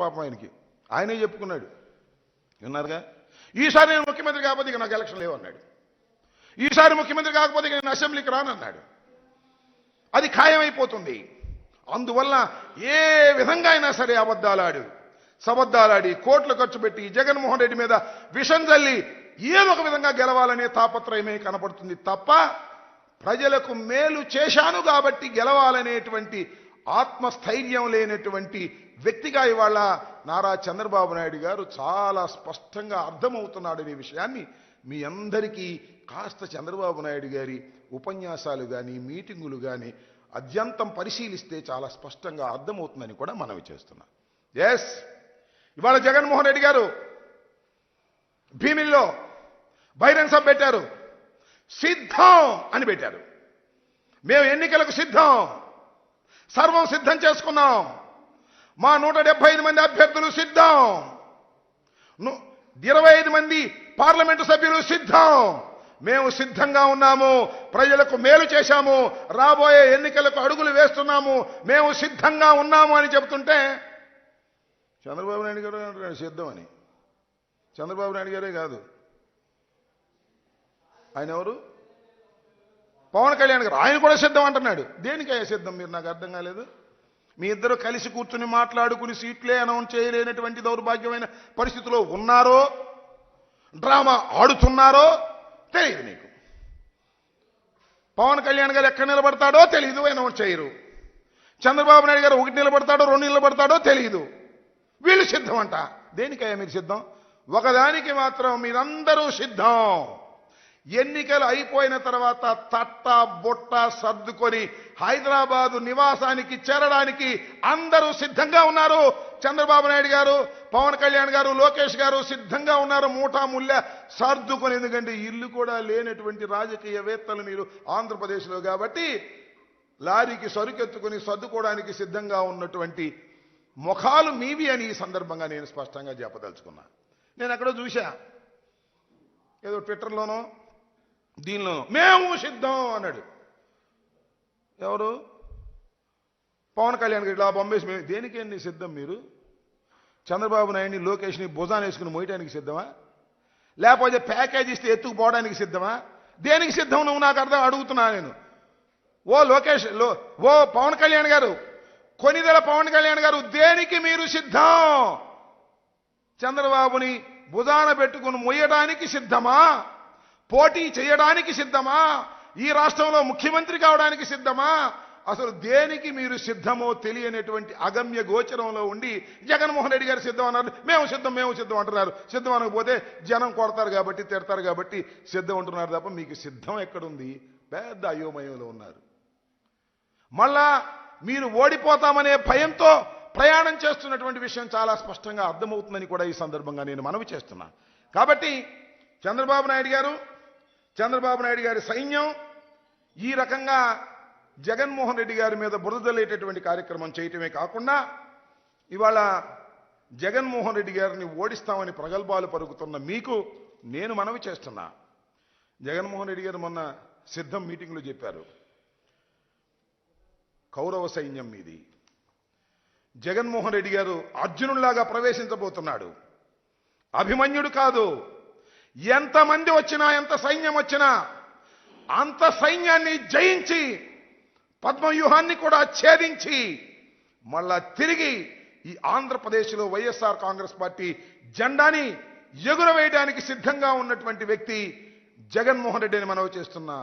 పాపం ఆయనే చెప్పుకున్నాడు. విన్నారుగా, ఈసారి నేను ముఖ్యమంత్రి కాకపోతే ఇక నాకు ఎలక్షన్ లేవన్నాడు. ఈసారి ముఖ్యమంత్రి కాకపోతే ఇక నేను అసెంబ్లీకి రానన్నాడు. అది ఖాయమైపోతుంది. అందువల్ల ఏ విధంగా అయినా సరే సబద్దాలాడి కోట్లు ఖర్చు పెట్టి జగన్మోహన్ రెడ్డి మీద విషం జల్లి ఏదో ఒక విధంగా గెలవాలనే తాపత్రయమే కనపడుతుంది తప్ప ప్రజలకు మేలు చేశాను కాబట్టి గెలవాలనేటువంటి ఆత్మస్థైర్యం లేనటువంటి వ్యక్తిగా ఇవాళ నారా చంద్రబాబు నాయుడు గారు చాలా స్పష్టంగా అర్థమవుతున్నాడనే విషయాన్ని మీ అందరికీ కాస్త చంద్రబాబు నాయుడు గారి ఉపన్యాసాలు కానీ మీటింగులు కానీ అత్యంతం పరిశీలిస్తే చాలా స్పష్టంగా అర్థమవుతుందని కూడా మనవి చేస్తున్నాం. ఎస్, ఇవాళ జగన్మోహన్ రెడ్డి గారు భీమిల్లో బహిరంగ సభ పెట్టారు. సిద్ధం అని పెట్టారు. మేము ఎన్నికలకు సిద్ధం, సర్వం సిద్ధం చేసుకున్నాం. మా 175 మంది అభ్యర్థులు సిద్ధం, 25 మంది పార్లమెంటు సభ్యులు సిద్ధం. మేము సిద్ధంగా ఉన్నాము, ప్రజలకు మేలు చేశాము, రాబోయే ఎన్నికలకు అడుగులు వేస్తున్నాము, మేము సిద్ధంగా ఉన్నాము అని చెబుతుంటే చంద్రబాబు నాయుడు గారు అంటున్నాడు సిద్ధం అని. చంద్రబాబు నాయుడు గారే కాదు, ఆయన ఎవరు, పవన్ కళ్యాణ్ గారు, ఆయన కూడా సిద్ధం అంటున్నాడు. దేనికయ్యా సిద్ధం మీరు? నాకు అర్థం కాలేదు. మీ ఇద్దరు కలిసి కూర్చుని మాట్లాడుకుని సీట్లే అనౌన్స్ చేయలేనటువంటి దౌర్భాగ్యమైన పరిస్థితిలో ఉన్నారో, డ్రామా ఆడుతున్నారో తెలియదు మీకు. పవన్ కళ్యాణ్ గారు ఎక్కడ నిలబడతాడో తెలియదు, అనౌన్స్ చేయరు. చంద్రబాబు నాయుడు గారు 1 నిలబడతాడో 2 నిలబడతాడో తెలియదు. వీళ్ళు సిద్ధం అంట. దేనికయ్యా మీరు సిద్ధం? ఒకదానికి మాత్రం మీరందరూ సిద్ధం. ఎన్నికలు అయిపోయిన తర్వాత తట్ట బొట్ట సర్దుకొని హైదరాబాదు నివాసానికి చేరడానికి అందరూ సిద్ధంగా ఉన్నారు. చంద్రబాబు నాయుడు గారు, పవన్ కళ్యాణ్ గారు, లోకేష్ గారు సిద్ధంగా ఉన్నారు. మూటా ముళ్ళ సర్దుకొని, ఎందుకంటే ఇల్లు కూడా లేనటువంటి రాజకీయవేత్తలు మీరు ఆంధ్రప్రదేశ్లో కాబట్టి లారీకి సరుకెత్తుకుని సర్దుకోవడానికి సిద్ధంగా ఉన్నటువంటి ముఖాలు మీవి అని ఈ సందర్భంగా నేను స్పష్టంగా చెప్పదలుచుకున్నా. నేను ఎక్కడో చూశా, ఏదో ట్విట్టర్లోనో దీనిలోనో మేము సిద్ధం అన్నాడు. ఎవరు? పవన్ కళ్యాణ్ గారు ఇలా బొంబేసి మేము దేనికేంటి సిద్ధం మీరు? చంద్రబాబు నాయుడిని లోకేష్ని భుజాన్ని వేసుకుని మోయటానికి సిద్ధమా? లేకపోతే ప్యాకేజ్ ఇస్తే ఎత్తుకుపోవడానికి సిద్ధమా? దేనికి సిద్ధం నువ్వు నాకు అడుగుతున్నా నేను. ఓ లోకేష్, ఓ పవన్ కళ్యాణ్ గారు, కొనిదెల పవన్ కళ్యాణ్ గారు, దేనికి మీరు సిద్ధం? చంద్రబాబుని భుజాన పెట్టుకుని మొయ్యడానికి సిద్ధమా? పోటీ చేయడానికి సిద్ధమా? ఈ రాష్ట్రంలో ముఖ్యమంత్రి కావడానికి సిద్ధమా? అసలు దేనికి మీరు సిద్ధమో తెలియనటువంటి అగమ్య గోచరంలో ఉండి జగన్మోహన్ రెడ్డి గారు సిద్ధం అన్నారు. మేము సిద్ధం అంటున్నారు. సిద్ధం అనకపోతే జనం కొడతారు కాబట్టి, తిడతారు కాబట్టి సిద్ధం అంటున్నారు తప్ప మీకు సిద్ధం ఎక్కడుంది? పెద్ద అయోమయంలో ఉన్నారు. మళ్ళా మీరు ఓడిపోతామనే భయంతో ప్రయాణం చేస్తున్నటువంటి విషయం చాలా స్పష్టంగా అర్థమవుతుందని కూడా ఈ సందర్భంగా నేను మనవి చేస్తున్నా. కాబట్టి చంద్రబాబు నాయుడు గారి సైన్యం ఈ రకంగా జగన్మోహన్ రెడ్డి గారి మీద బురదలేటటువంటి కార్యక్రమం చేయటమే కాకుండా ఇవాళ జగన్మోహన్ రెడ్డి గారిని ఓడిస్తామని ప్రగల్భాలు పలుకుతున్న మీకు నేను మనవి చేస్తున్నా. జగన్మోహన్ రెడ్డి గారు మొన్న సిద్ధం మీటింగ్లో చెప్పారు, కౌరవ సైన్యం మీది. జగన్మోహన్ రెడ్డి గారు అర్జునుడిలాగా ప్రవేశించబోతున్నాడు. అభిమన్యుడు కాదు. ఎంతమంది వచ్చినా, ఎంత సైన్యం వచ్చినా అంత సైన్యాన్ని జయించి పద్మవ్యూహాన్ని కూడా ఛేదించి మళ్ళా తిరిగి ఈ ఆంధ్రప్రదేశ్లో వైఎస్ఆర్ కాంగ్రెస్ పార్టీ జెండాని ఎగురవేయడానికి సిద్ధంగా ఉన్నటువంటి వ్యక్తి జగన్మోహన్ రెడ్డిని మనవి చేస్తున్నా.